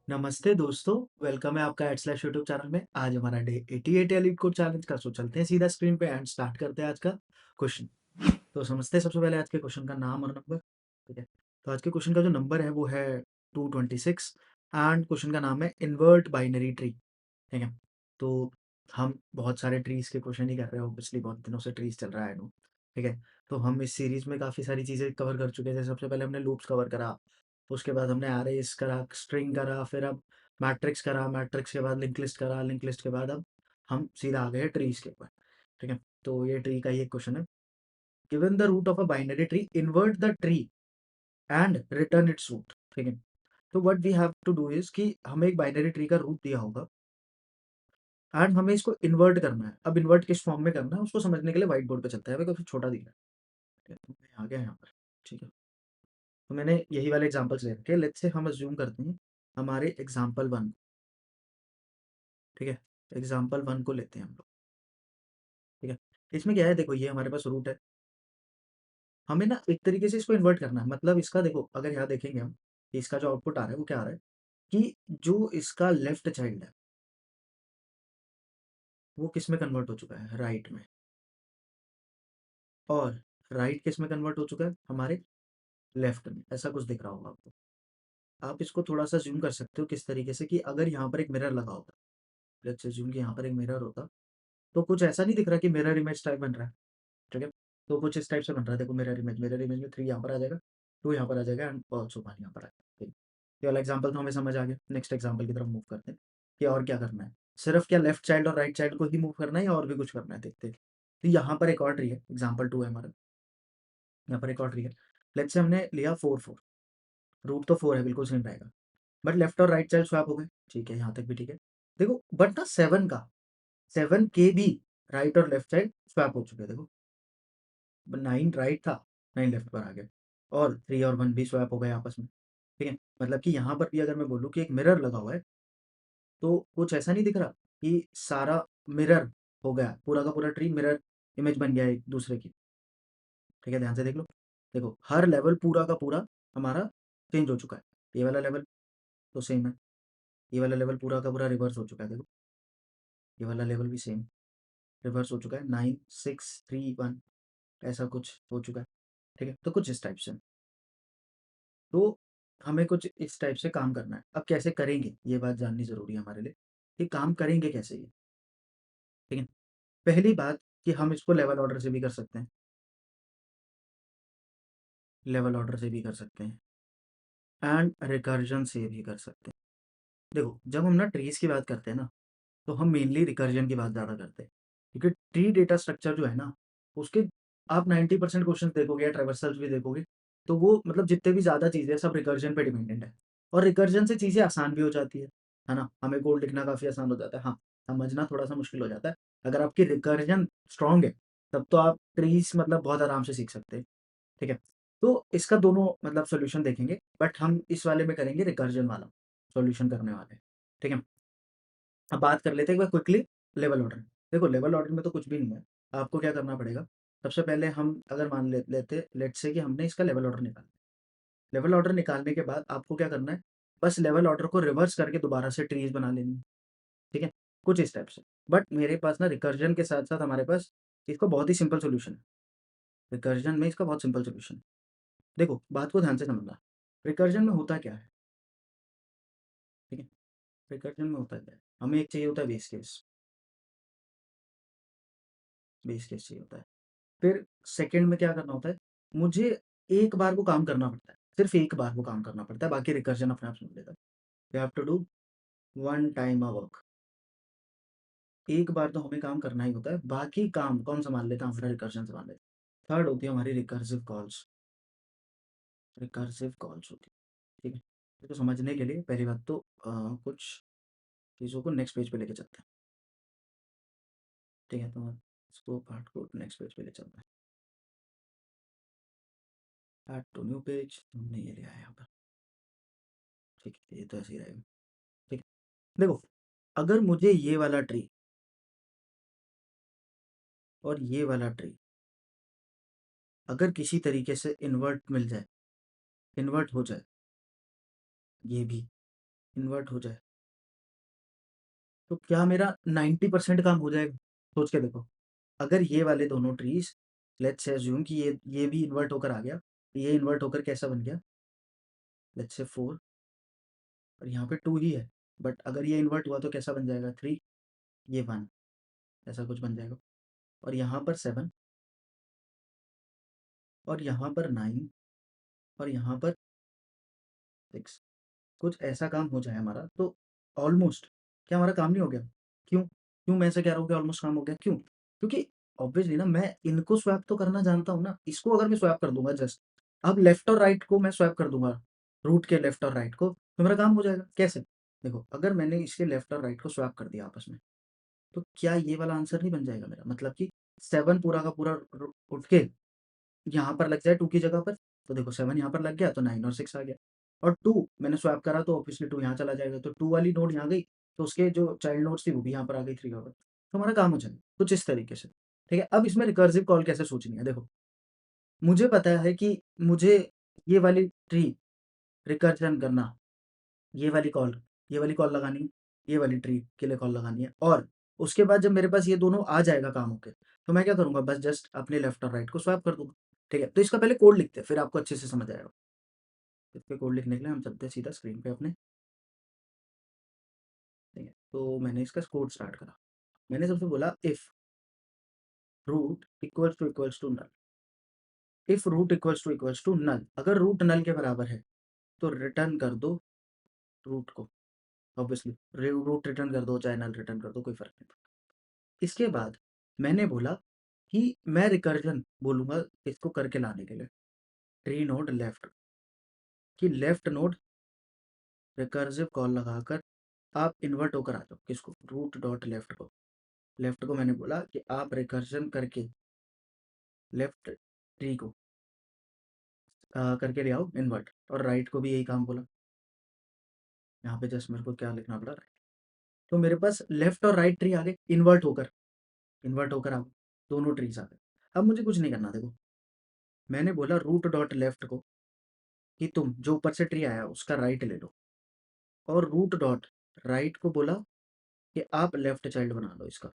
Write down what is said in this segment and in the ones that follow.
नमस्ते दोस्तों, वेलकम है आपका @यूट्यूब चैनल में। आज हमारा डे 88 एलीट कोड चैलेंज का। सो चलते हैं सीधा स्क्रीन पे एंड स्टार्ट करते हैं आज का क्वेश्चन। तो समझते हैं सबसे पहले आज के क्वेश्चन का नाम और नंबर। ठीक है, तो आज के क्वेश्चन का जो नंबर है वो है 226 एंड क्वेश्चन का नाम है इन्वर्ट बाइनरी ट्री। ठीक है, तो हम बहुत सारे ट्रीज के क्वेश्चन ही कर रहे हैं, ऑब्वियसली बहुत दिनों से ट्रीज चल रहा है नो। ठीक है, तो हम इस सीरीज में काफ़ी सारी चीज़ें कवर कर चुके हैं। जैसे सबसे पहले हमने लूप्स कवर करा, उसके बाद हमने अरेज करा, स्ट्रिंग करा, फिर अब मैट्रिक्स करा, मैट्रिक्स के बाद लिंक लिस्ट करा, लिंक लिस्ट के बाद अब हम सीधा आ गए ट्रीज के ऊपर। ठीक है, तो ये ट्री का ही एक क्वेश्चन है। Given the root of a binary tree, invert the tree and return its root. ठीक है, तो what we have to do is कि हमें एक बाइनरी ट्री का रूट दिया होगा एंड हमें इसको इन्वर्ट करना है। अब इन्वर्ट किस फॉर्म में करना है उसको समझने के लिए व्हाइट बोर्ड पे चलता है, काफी छोटा दिख रहा है। ठीक है, तो मैं आ गया यहाँ पर। ठीक है, तो मैंने यही वाले एग्जांपल्स ले रखे। लेट्स से हम अज्यूम करते हैं हमारे एग्जांपल वन। ठीक है, एग्जाम्पल वन को लेते हैं हम लोग। ठीक है, इसमें क्या है, देखो ये हमारे पास रूट है। हमें ना एक तरीके से इसको इन्वर्ट करना है। मतलब इसका देखो, अगर यहाँ देखेंगे हम कि इसका जो आउटपुट आ रहा है वो क्या आ रहा है कि जो इसका लेफ्ट चाइल्ड है वो किस में कन्वर्ट हो चुका है, राइट में। और राइट किस में कन्वर्ट हो चुका है, हमारे लेफ्ट में। ऐसा कुछ दिख रहा होगा आपको। आप इसको थोड़ा सा जूम कर सकते हो किस तरीके से कि अगर यहाँ पर एक मिरर लगा होता, लेट्स अज्यूम कि यहाँ पर एक मिरर होता, तो कुछ ऐसा नहीं दिख रहा कि मिरर इमेज टाइप बन रहा है। ठीक है, तो कुछ इस टाइप से बन रहा है। देखो मिरर इमेज में 3 यहाँ पर आ जाएगा, 2 यहाँ पर आ जाएगा एंड ऑल्सो 1 यहाँ पर आ जाएगा। ठीक, ये वाला एग्जांपल तो हमें समझ आ गया। नेक्स्ट एग्जांपल की तरफ मूव करते हैं कि और क्या करना है। सिर्फ क्या लेफ्ट चाइल्ड और राइट चाइल्ड को ही मूव करना है या और भी कुछ करना है, देखते हैं। तो यहाँ पर एक और ट्री है, एग्जाम्पल 2 है हमारा। यहाँ पर एक और ट्री है। लेट्स से हमने लिया 4 4, रूट तो 4 है, बिल्कुल सेम रहेगा। बट लेफ्ट और राइट चाइल्ड स्वैप हो गए। ठीक है, यहाँ तक भी ठीक है। देखो बट ना 7 के भी राइट और लेफ्ट साइड स्वैप हो चुके हैं। देखो 9 राइट था, 9 लेफ्ट पर आ गया, और 3 और 1 भी स्वैप हो गए आपस में। ठीक है, मतलब कि यहाँ पर भी अगर मैं बोलूँ कि एक मिरर लगा हुआ है, तो कुछ ऐसा नहीं दिख रहा कि सारा मिरर हो गया, पूरा का पूरा ट्री मिरर इमेज बन गया एक दूसरे की। ठीक है, ध्यान से देख लो। देखो हर लेवल पूरा का पूरा हमारा चेंज हो चुका है। ये वाला लेवल तो सेम है, ये वाला लेवल पूरा का पूरा रिवर्स हो चुका है। देखो ये वाला लेवल भी सेम रिवर्स हो चुका है। 9 6 3 1 ऐसा कुछ हो चुका है। ठीक है, तो कुछ इस टाइप से। तो हमें कुछ इस टाइप से काम करना है। अब कैसे करेंगे ये बात जाननी ज़रूरी है हमारे लिए, कि काम करेंगे कैसे ये। ठीक है, पहली बात कि हम इसको लेवल ऑर्डर से भी कर सकते हैं, लेवल ऑर्डर से भी कर सकते हैं एंड रिकर्जन से भी कर सकते हैं। देखो जब हम ना ट्रीज की बात करते हैं ना, तो हम मेनली रिकर्जन की बात ज़्यादा करते हैं, क्योंकि ट्री डेटा स्ट्रक्चर जो है ना, उसके आप 90% क्वेश्चन देखोगे या ट्रावर्सल्स भी देखोगे, तो वो मतलब जितने भी ज़्यादा चीज़ें सब रिकर्जन पे डिपेंडेंट है। और रिकर्जन से चीज़ें आसान भी हो जाती है ना। हमें कोड लिखना काफ़ी आसान हो जाता है, हाँ, समझना थोड़ा सा मुश्किल हो जाता है। अगर आपकी रिकर्जन स्ट्रांग है तब तो आप ट्रीज मतलब बहुत आराम से सीख सकते हैं। ठीक है, तो इसका दोनों मतलब सोल्यूशन देखेंगे, बट हम इस वाले में करेंगे रिकर्जन वाला सोल्यूशन करने वाले। ठीक है, अब बात कर लेते हैं एक बार क्विकली लेवल ऑर्डर। देखो लेवल ऑर्डर में तो कुछ भी नहीं है। आपको क्या करना पड़ेगा, सबसे पहले हम अगर मान लेते लेट्स से कि हमने इसका लेवल ऑर्डर निकाला। लेवल ऑर्डर निकालने के बाद आपको क्या करना है, बस लेवल ऑर्डर को रिवर्स करके दोबारा से ट्रीज बना लेनी है। ठीक है, कुछ इस टाइप से। बट मेरे पास ना रिकर्जन के साथ साथ हमारे पास इसको बहुत ही सिंपल सोल्यूशन है। रिकर्जन में इसका बहुत सिंपल सोल्यूशन। देखो बात को ध्यान से समझना, रिकर्जन में होता क्या है। ठीक है, रिकर्जन में होता क्या है, हमें एक चाहिए होता है बेस केस। बेस केस चाहिए होता है। फिर सेकंड में क्या करना होता है, मुझे एक बार वो काम करना पड़ता है, सिर्फ एक बार वो काम करना पड़ता है, बाकी रिकर्जन अपने आप सुन लेता है। You have to do one time a work. एक बार तो हमें काम करना ही होता है, बाकी काम कौन संभाल लेता है, हमारा रिकर्जन संभाल लेता है। थर्ड होती है हमारी रिकर्सिव कॉल्स। रिकर्सिव कॉल्स होती है। ठीक है, इसको समझने के लिए पहली बात तो कुछ चीज़ों को नेक्स्ट पेज पे लेके चलते हैं। ठीक है, तो इसको पार्ट को नेक्स्ट पेज पे ले चलते हैं। ऐड टू न्यू पेज, हमने ये लिया है यहाँ पर। ठीक है, ये तो ऐसे ही रहेगा। ठीक है, देखो अगर मुझे ये वाला ट्री और ये वाला ट्री अगर किसी तरीके से इन्वर्ट मिल जाए, इन्वर्ट हो जाए, ये भी, इन्वर्ट हो जाए तो क्या मेरा 90% काम हो जाएगा? सोच के देखो। अगर ये वाले दोनों ट्रीज, लेट्स से अज्यूम कि ये भी इन्वर्ट होकर आ गया, ये इन्वर्ट होकर कैसा बन गया, लेट्स से 4, और यहाँ पे 2 ही है, बट अगर ये इन्वर्ट हुआ तो कैसा बन जाएगा, 3, ये 1, ऐसा कुछ बन जाएगा। और यहाँ पर 7, और यहाँ पर 9, और यहाँ पर 6, कुछ ऐसा काम हो जाए हमारा तो ऑलमोस्ट, क्या हमारा काम नहीं हो गया? क्यों? क्यों मैं ऐसा कह रहा हूँ कि ऑलमोस्ट काम हो गया? क्यों? क्योंकि ऑब्वियसली ना मैं इनको स्वैप तो करना जानता हूँ ना। इसको अगर मैं स्वैप कर दूंगा जस्ट, अब लेफ्ट और राइट को मैं स्वैप कर दूंगा, रूट के लेफ्ट और राइट को, तो मेरा काम हो जाएगा। कैसे? देखो, अगर मैंने इसके लेफ्ट और राइट को स्वैप कर दिया आपस में, तो क्या ये वाला आंसर नहीं बन जाएगा मेरा? मतलब कि 7 पूरा का पूरा उठ के यहाँ पर लग जाए 2 की जगह पर, तो देखो 7 यहाँ पर लग गया तो 9 और 6 आ गया। और 2 मैंने स्वैप करा तो ऑब्वियसली 2 यहाँ चला जाएगा, तो 2 वाली नोड यहाँ गई, तो उसके जो चाइल्ड नोड्स थी वो भी यहाँ पर आ गई 3 के ऊपर। तो हमारा काम हो जाएगा कुछ इस तरीके से। ठीक है? अब इसमें रिकर्सिव कॉल कैसे सोचनी है? देखो, मुझे पता है कि मुझे ये वाली ट्री रिकर्जन करना, ये वाली कॉल, ये वाली कॉल लगानी है, ये वाली ट्री के लिए कॉल लगानी है, और उसके बाद जब मेरे पास ये दोनों आ जाएगा काम होके, तो मैं क्या करूँगा, बस जस्ट अपने लेफ्ट और राइट को स्वैप कर दूँगा। ठीक है? तो इसका पहले कोड लिखते हैं, फिर आपको अच्छे से समझ आएगा। इस पे कोड लिखने के लिए हम चलते हैं सीधा स्क्रीन पे अपने। ठीक है? तो मैंने इसका कोड स्टार्ट करा। मैंने सबसे बोला if root equals to null, if root equals to null, अगर रूट नल के बराबर है तो रिटर्न कर दो रूट को। ऑब्वियसली रूट रिटर्न कर दो चाहे नल रिटर्न कर दो, कोई फर्क नहीं पड़ता। इसके बाद मैंने बोला कि मैं रिकर्जन बोलूंगा इसको करके लाने के लिए, ट्री नोड लेफ्ट, कि लेफ्ट नोड रिकर्सिव कॉल लगाकर आप इन्वर्ट होकर आ जाओ, किसको, रूट डॉट लेफ्ट को। लेफ्ट को मैंने बोला कि आप रिकर्जन करके लेफ्ट ट्री को करके ले आओ इन्वर्ट, और राइट को भी यही काम बोला। यहाँ पे जस्ट मेरे को क्या लिखना पड़ा, राइट। तो मेरे पास लेफ्ट और राइट ट्री आ गए इन्वर्ट होकर आ गए, दोनों ट्रीज आ गए। अब मुझे कुछ नहीं करना, देखो मैंने बोला रूट डॉट लेफ्ट को कि तुम जो ऊपर से ट्री आया उसका राइट ले लो, और रूट डॉट राइट को बोला कि आप लेफ्ट चाइल्ड बना लो इसका,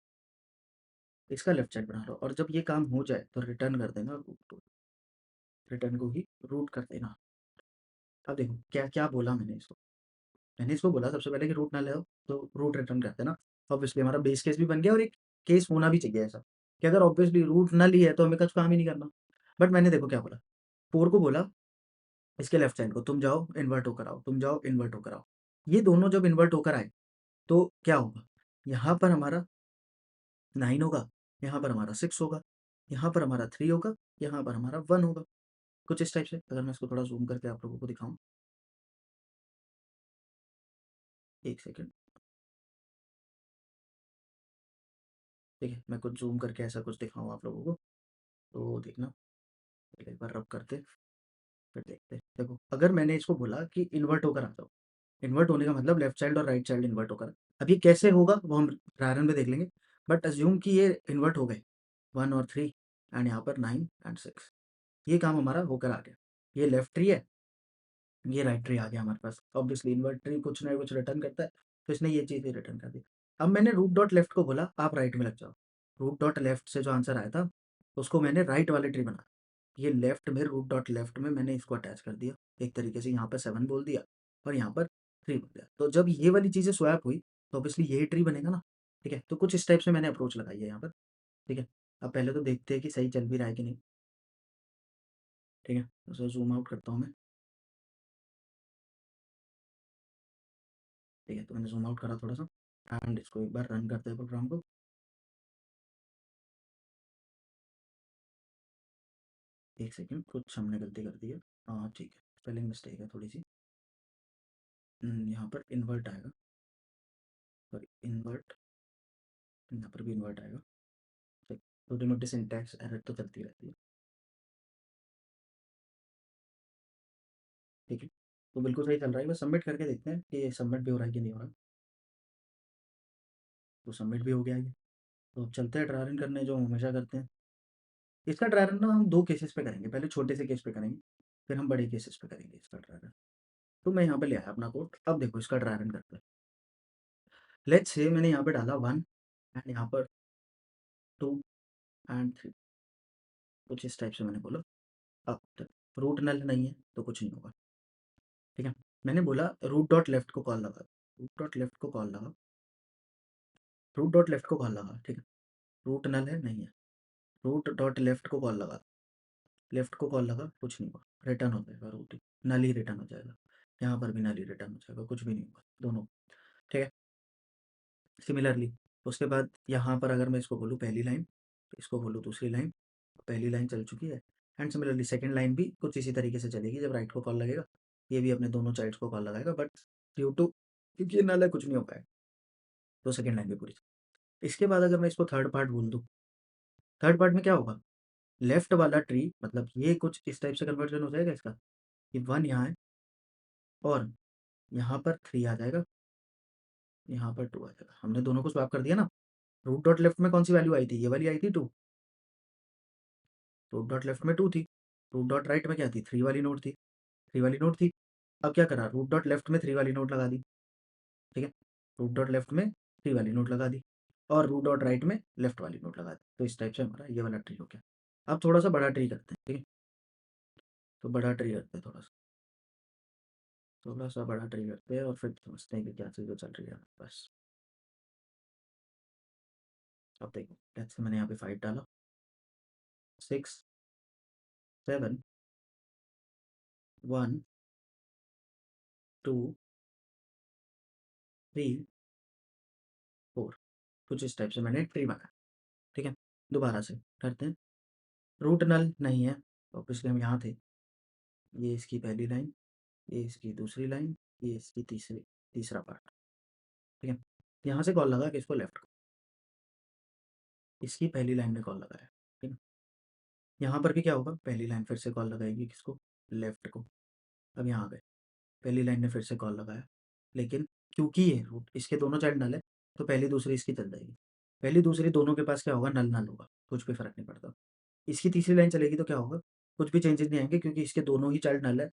इसका लेफ्ट चाइल्ड बना लो, और जब ये काम हो जाए तो रिटर्न कर देना रूट को, रिटर्न को ही रूट कर देना। अब देखो क्या क्या बोला मैंने इसको, मैंने इसको बोला सबसे पहले कि रूट ना ले आओ तो रूट रिटर्न कर देना। ऑब्वियसली हमारा बेस केस भी बन गया, और एक केस होना भी चाहिए ऐसा कि अगर ऑब्वियसली रूट ना ली है तो हमें कुछ काम ही नहीं करना। बट मैंने देखो क्या बोला, 4 को बोला इसके लेफ्ट साइड को, तुम जाओ इन्वर्ट होकर आओ, तुम जाओ इन्वर्ट होकर आओ। ये दोनों जब इन्वर्ट होकर आए तो क्या होगा, यहाँ पर हमारा 9 होगा, यहाँ पर हमारा 6 होगा, यहाँ पर हमारा 3 होगा, यहाँ पर हमारा 1 होगा। कुछ इस टाइप से, अगर मैं इसको थोड़ा जूम करके आप लोगों को दिखाऊं, एक सेकेंड। ठीक है, मैं कुछ जूम करके ऐसा कुछ दिखाऊं आप लोगों को, तो देखना। पहले एक बार रब करते, फिर देखते। देखो, अगर मैंने इसको बोला कि इन्वर्ट होकर आ जाओ, इन्वर्ट होने का मतलब लेफ्ट चाइल्ड और राइट चाइल्ड इन्वर्ट होकर, अब ये कैसे होगा वो हम प्रारंभ में देख लेंगे। बट अज्यूम कि ये इन्वर्ट हो गए 1 और 3, एंड यहाँ पर 9 एंड 6, ये काम हमारा होकर आ गया। ये लेफ्ट ट्री है, ये राइट ट्री आ गया हमारे पास। ऑब्वियसली इन्वर्ट ट्री कुछ ना कुछ रिटर्न करता है, तो इसने ये चीज़ ही रिटर्न कर दी। अब मैंने रूट डॉट लेफ्ट को बोला आप राइट में लग जाओ, रूट डॉट लेफ्ट से जो आंसर आया था उसको मैंने राइट वाले ट्री बना, ये लेफ्ट में रूट डॉट लेफ्ट में मैंने इसको अटैच कर दिया एक तरीके से, यहाँ पर 7 बोल दिया और यहाँ पर 3 बोल दिया। तो जब ये वाली चीज़ें स्वैप हुई तो ऑब्वियसली यही ट्री बनेगा ना। ठीक है, तो कुछ इस टाइप से मैंने अप्रोच लगाई है यहाँ पर। ठीक है, अब पहले तो देखते हैं कि सही चल भी रहा है कि नहीं। ठीक है, तो जूम आउट करता हूँ मैं। ठीक है, तो मैंने जूम आउट करा थोड़ा सा, एंड इसको एक बार रन करते हैं प्रोग्राम को। एक सेकंड, कुछ हमने गलती कर दी है। हाँ ठीक है, स्पेलिंग मिस्टेक है थोड़ी सी। यहाँ पर इन्वर्ट आएगा, सॉरी इन्वर्ट, यहाँ पर भी इन्वर्ट आएगा। छोटी मोटी सिंटैक्स एरर तो चलती रहती है। ठीक है, तो बिल्कुल सही चल रहा है, बस सबमिट करके देखते हैं कि सबमिट भी हो रहा है कि नहीं हो रहा। तो सबमिट भी हो गया है। तो अब चलते हैं ट्राई रन करने, जो हम हमेशा करते हैं। इसका ट्राई रन ना हम दो केसेस पे करेंगे, पहले छोटे से केस पे करेंगे, फिर हम बड़े केसेस पे करेंगे इसका ट्राई रन। तो मैं यहाँ पे ले आया अपना कोड। अब देखो इसका ट्राई रन करते हैं। लेट्स से मैंने यहाँ पे डाला 1 एंड यहाँ पर 2 एंड 3, कुछ इस टाइप से मैंने बोला। अब रूट नल नहीं है तो कुछ नहीं होगा, ठीक है। मैंने बोला रूट डॉट लेफ्ट को कॉल लगा, रूट डॉट लेफ्ट को कॉल लगा, रूट डॉट लेफ्ट को कॉल लगा, ठीक है। रूट नल है नहीं है, रूट डॉट लेफ्ट को कॉल लगा, लेफ्ट को कॉल लगा, कुछ नहीं हुआ, रिटर्न हो जाएगा रूट ही, नल ही रिटर्न हो जाएगा। यहाँ पर भी नल ही रिटर्न हो जाएगा, कुछ भी नहीं होगा दोनों, ठीक है। सिमिलरली उसके बाद यहाँ पर अगर मैं इसको बोलूँ पहली लाइन, इसको बोलूँ दूसरी लाइन, पहली लाइन चल चुकी है। एंड सिमिलरली सेकंड लाइन भी कुछ इसी तरीके से चलेगी, जब राइट को कॉल लगेगा ये भी अपने दोनों साइड्स को कॉल लगाएगा, बट ड्यू टू क्योंकि ये नल है कुछ नहीं हो पाएगा, तो सेकंड लाइन भी पूरी। इसके बाद अगर मैं इसको थर्ड पार्ट बोल दूँ, थर्ड पार्ट में क्या होगा, लेफ्ट वाला ट्री मतलब ये कुछ इस टाइप से कन्वर्जन हो जाएगा इसका, कि 1 यहाँ है और यहाँ पर 3 आ जाएगा, यहाँ पर 2 आ जाएगा। हमने दोनों को स्वैप कर दिया ना। रूट डॉट लेफ्ट में कौन सी वैल्यू आई थी, ये वाली आई थी 2, रूट डॉट लेफ्ट में 2 थी, रूट डॉट राइट में क्या थी, 3 वाली नोट थी, 3 वाली नोट थी। अब क्या करा, रूट डॉट लेफ्ट में 3 वाली नोट लगा दी, ठीक है। रूट डॉट लेफ्ट में 3 वाली नोट लगा दी और रूट डॉट राइट में लेफ्ट वाली नोट लगा दी, तो इस टाइप से हमारा ये वाला ट्री हो गया। अब थोड़ा सा बड़ा ट्री करते हैं, ठीक है। तो बड़ा ट्री करते हैं, थोड़ा सा बड़ा ट्री करते हैं और फिर समझते हैं कि क्या चीज़ें चल रही है बस। अब देखो लेट्स से मैंने यहाँ पे 5 डाला, 6 7 1 2 3 4, कुछ इस टाइप से मैंने ट्री बनाया, ठीक है। दोबारा से करते हैं, रूट नल नहीं है तो पिछले हम यहाँ थे, ये इसकी पहली लाइन, ये इसकी दूसरी लाइन, ये इसकी तीसरा पार्ट, ठीक है। यहाँ से कॉल लगा कि इसको लेफ्ट को, इसकी पहली लाइन में कॉल लगाया, ठीक है। यहाँ पर भी क्या होगा, पहली लाइन फिर से कॉल लगाएगी किसको, लेफ्ट को। अब यहाँ आ गए, पहली लाइन ने फिर से कॉल लगाया, लेकिन क्योंकि ये रूट इसके दोनों साइड नल है तो पहली दूसरी इसकी चल जाएगी, पहली दूसरी दोनों के पास क्या होगा, नल नल होगा, कुछ भी फर्क नहीं पड़ता। इसकी तीसरी लाइन चलेगी तो क्या होगा, कुछ भी चेंजेस नहीं आएंगे क्योंकि इसके दोनों ही चाइल्ड नल है,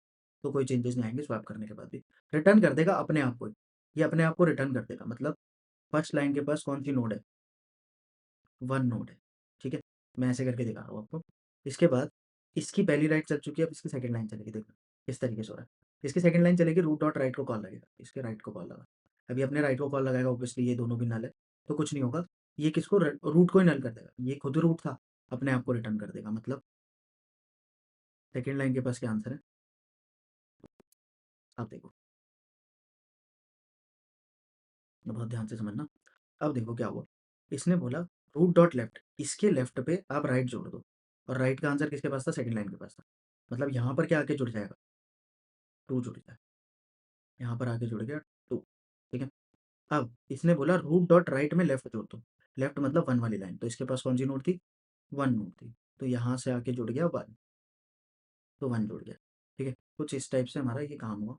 तो कोई चेंजेस नहीं आएंगे स्वैप करने के बाद भी। रिटर्न कर देगा अपने आप को, ये अपने आप को रिटर्न कर देगा, मतलब फर्स्ट लाइन के पास कौन सी नोड है, 1 नोड है, ठीक है। मैं ऐसे करके दिखा रहा हूँ आपको। इसके बाद इसकी पहली लाइन चल चुकी है, अब इसकी सेकंड लाइन चलेगी, देखो इस तरीके से हो रहा है। इसकी सेकंड लाइन चलेगी, रूट डॉट राइट को कॉल लगेगा, इसके राइट को कॉल लगा, अभी अपने राइट को कॉल लगाएगा, ऑब्वियसली ये दोनों भी नल है तो कुछ नहीं होगा, ये किसको, रूट को ही नल कर देगा, ये खुद रूट था, अपने आप को रिटर्न कर देगा, मतलब सेकेंड लाइन के पास क्या आंसर है, आप देखो, बहुत ध्यान से समझना। अब देखो क्या हुआ, इसने बोला रूट डॉट लेफ्ट, इसके लेफ्ट पे आप राइट जोड़ दो, और राइट का आंसर किसके पास था, सेकंड लाइन के पास था, मतलब यहाँ पर क्या आके जुड़ जाएगा, 2 जुड़ गया, यहाँ पर आके जुड़ गया 2, ठीक है। अब इसने बोला रूट डॉट राइट में लेफ्ट जोड़ दो, लेफ्ट मतलब 1 वाली लाइन, तो इसके पास कौन सी नोट थी, 1 नोट थी, तो यहाँ से आके जुड़ गया 1, तो 1 जुड़ गया, ठीक है। कुछ इस टाइप से हमारा ये काम हुआ,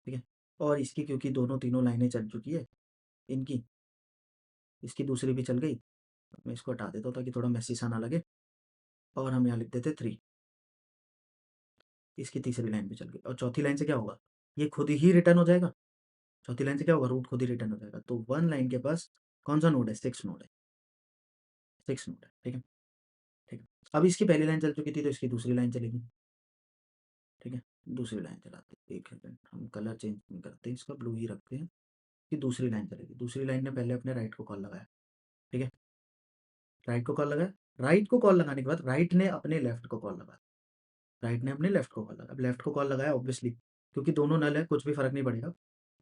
ठीक है। और इसकी क्योंकि दोनों तीनों लाइनें चल चुकी है इनकी, इसकी दूसरी भी चल गई, मैं इसको हटा देता हूँ ताकि थोड़ा मैसी सा ना लगे, और हम यहाँ लिख देते 3, इसकी तीसरी लाइन भी चल गई, और चौथी लाइन से क्या होगा, ये खुद ही रिटर्न हो जाएगा, चौथी लाइन से क्या होगा, रूट खुद ही रिटर्न हो जाएगा, तो 1 लाइन के पास कौन सा नोड है, 6 नोड है, 6 नोड है, ठीक है, ठीक है। अब इसकी पहली लाइन चल चुकी थी तो इसकी दूसरी लाइन चलेगी, ठीक है। दूसरी लाइन चलाते हैं, एक सेकंड हम कलर चेंज नहीं करते, इसका ब्लू ही रखते हैं, कि दूसरी लाइन चलेगी, दूसरी लाइन ने पहले अपने राइट को कॉल लगाया, ठीक है, राइट को कॉल लगाया, राइट को कॉल लगाने के बाद राइट ने अपने लेफ्ट को कॉल लगाया, राइट ने अपने लेफ्ट को कॉल लगाया, अब लेफ्ट को कॉल लगाया ऑब्वियसली क्योंकि दोनों नल है, कुछ भी फर्क नहीं पड़ेगा,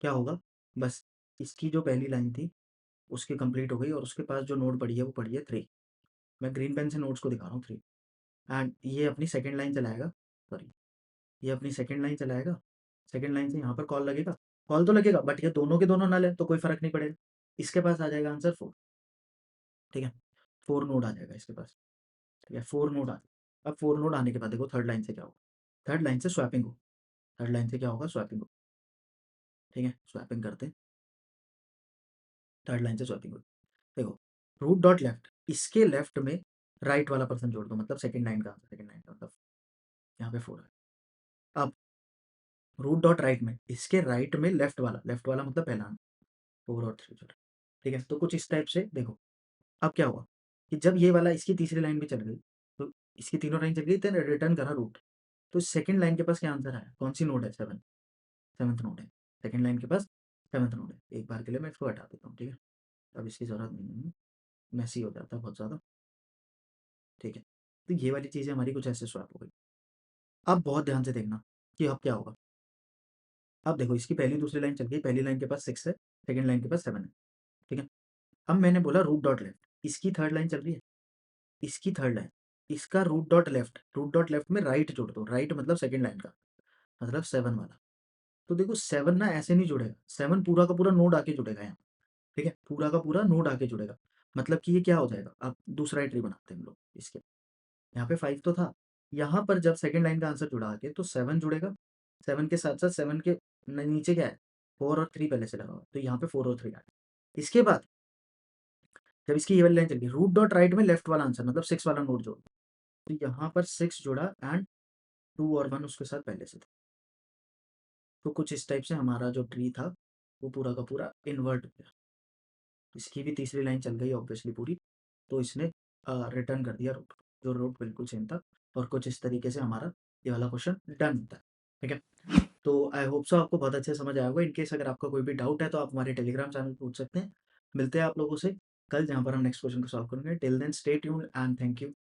क्या होगा, बस इसकी जो पहली लाइन थी उसकी कंप्लीट हो गई, और उसके पास जो नोड पड़ी है वो पड़ी है 3, मैं ग्रीन पेन से नोट्स को दिखा रहा हूँ 3, एंड ये अपनी सेकेंड लाइन चलाएगा, सॉरी ये अपनी सेकेंड लाइन चलाएगा, सेकेंड लाइन से यहाँ पर कॉल लगेगा, कॉल तो लगेगा बट ये दोनों के दोनों नल है तो कोई फर्क नहीं पड़ेगा, इसके पास आ जाएगा आंसर 4, ठीक है। 4 नोड आ जाएगा इसके पास, ठीक है, 4 नोड आ, अब 4 नोड आने के बाद देखो थर्ड लाइन से क्या होगा, थर्ड लाइन से स्वैपिंग हो, थर्ड लाइन से क्या होगा, स्वैपिंग हो, ठीक है, स्वैपिंग करते हैं, थर्ड लाइन से स्वैपिंग हो, देखो रूट डॉट लेफ्ट, इसके लेफ्ट में राइट वाला पर्सन जोड़ दो, मतलब सेकंड लाइन का आंसर, सेकंड लाइन का मतलब यहाँ पे 4 है, अब रूट डॉट राइट में, इसके राइट में लेफ्ट वाला मतलब पहला आंसर, 4 और 3 जोड़ा। ठीक है? तो कुछ इस टाइप से देखो, अब क्या हुआ कि जब ये वाला इसकी तीसरी लाइन पे चल गई, तो इसकी तीनों लाइन चल गई, देन रिटर्न करा रूट। तो सेकंड लाइन के पास क्या आंसर आया? कौन-सी नोड है? 7, 7th नोड है। सेकंड लाइन के पास 7th नोड है। एक बार के लिए मैं इसको हटा देता हूँ, ठीक है? अब इसकी ज़रूरत नहीं है, मेसी हो जाता है बहुत ज़्यादा, ठीक है? तो ये वाली चीज़ें हमारी कुछ ऐसे स्वैप हो गई। अब बहुत ध्यान से देखना कि अब क्या होगा। अब देखो, इसकी पहली दूसरी लाइन चल गई, पहली लाइन के पास 6 है, सेकंड लाइन के पास 7 है, ठीक है? अब मैंने बोला रूट डॉट लेफ्ट, इसकी थर्ड लाइन चल रही है, इसकी थर्ड लाइन, इसका रूट डॉट लेफ्ट में राइट जोड़ दो, राइट मतलब सेकंड लाइन का, मतलब 7 वाला। तो देखो 7 ना ऐसे नहीं जुड़ेगा, 7 पूरा का पूरा नोड आके जुड़ेगा यहाँ, ठीक है? पूरा का पूरा नोड आके जुड़ेगा। मतलब कि ये क्या हो जाएगा, अब दूसरा ही ट्री बनाते हैं हम लोग इसके। यहाँ पे 5 तो था, यहाँ पर जब सेकंड लाइन का आंसर जुड़ा आके तो 7 जुड़ेगा, 7 के साथ-साथ 7 के नीचे क्या है, 4 और 3 पहले से लगा हुआ है, तो यहाँ पे 4 और 3 आ गया। इसके बाद जब इसकी ये वाली लाइन चल गई, रूट डॉट राइट में लेफ्ट वाला आंसर मतलब 6 वाला नोड जोड़, तो यहाँ पर 6 जुड़ा एंड 2 और 1 उसके साथ पहले से था। तो कुछ इस टाइप से हमारा जो ट्री था, वो पूरा का पूरा इन्वर्ट हो गया। इसकी भी तीसरी लाइन चल गई ऑब्वियसली पूरी, तो इसने रिटर्न कर दिया रूट, जो रूट बिल्कुल सेम था। और कुछ इस तरीके से हमारा ये वाला क्वेश्चन डन होता है, ठीक है? तो आई होप सो आपको बहुत अच्छे से समझ आया होगा। इन केस अगर आपका कोई भी डाउट है तो आप हमारे टेलीग्राम चैनल पे पूछ सकते हैं। मिलते हैं आप लोगों से कल, जहाँ पर हम नेक्स्ट क्वेश्चन को सॉल्व करेंगे। Till then stay tuned and thank you.